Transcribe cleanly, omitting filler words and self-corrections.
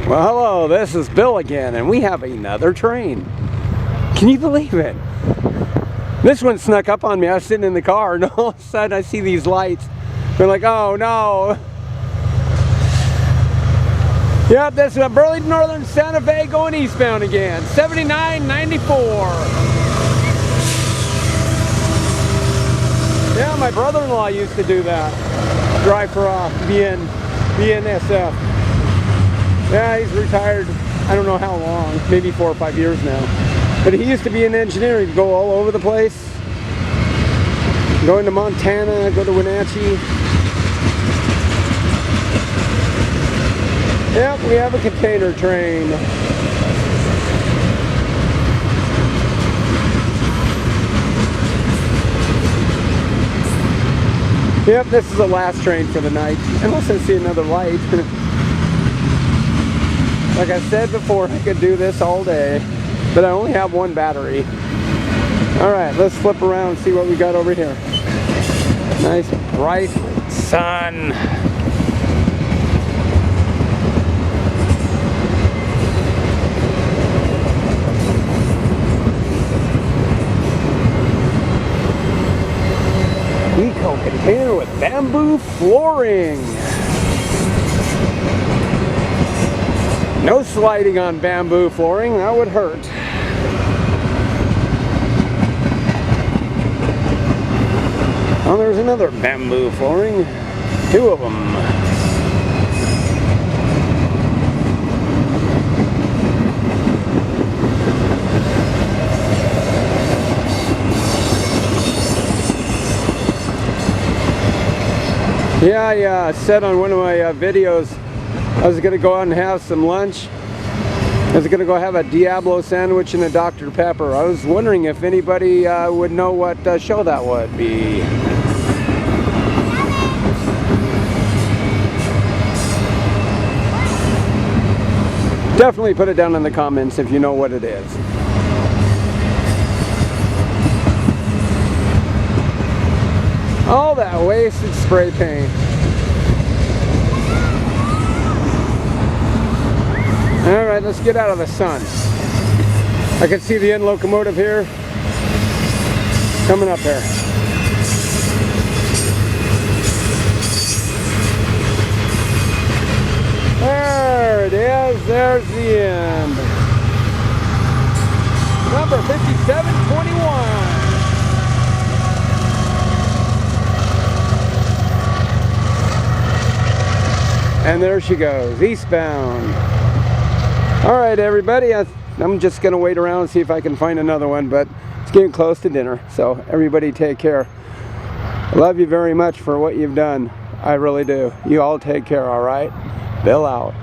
Well, hello, this is Bill again, and we have another train. Can you believe it? This one snuck up on me. I was sitting in the car, and all of a sudden I see these lights. We're like, oh no. Yep, this is Burlington Northern Santa Fe going eastbound again. 7994. Yeah, my brother-in-law used to do that. Drive for BNSF. Yeah, he's retired, I don't know how long, maybe 4 or 5 years now. But he used to be an engineer. He'd go all over the place. Go into Montana, go to Wenatchee. Yep, we have a container train. Yep, this is the last train for the night, unless I see another light. Like I said before, I could do this all day, but I only have one battery. Alright, let's flip around and see what we got over here. Nice bright sun. Eco container with bamboo flooring. No sliding on bamboo flooring, that would hurt. Oh, there's another bamboo flooring. 2 of them. Yeah, I said on one of my videos I was going to go out and have some lunch. I was going to go have a Diablo sandwich and a Dr. Pepper. I was wondering if anybody would know what show that would be. Definitely put it down in the comments if you know what it is. All that wasted spray paint. Alright, let's get out of the sun. I can see the end locomotive here. Coming up here. There it is. There's the end. Number 5721. And there she goes, eastbound. Alright everybody, I'm just going to wait around and see if I can find another one, but it's getting close to dinner, so everybody take care. I love you very much for what you've done. I really do. You all take care, alright? Bill out.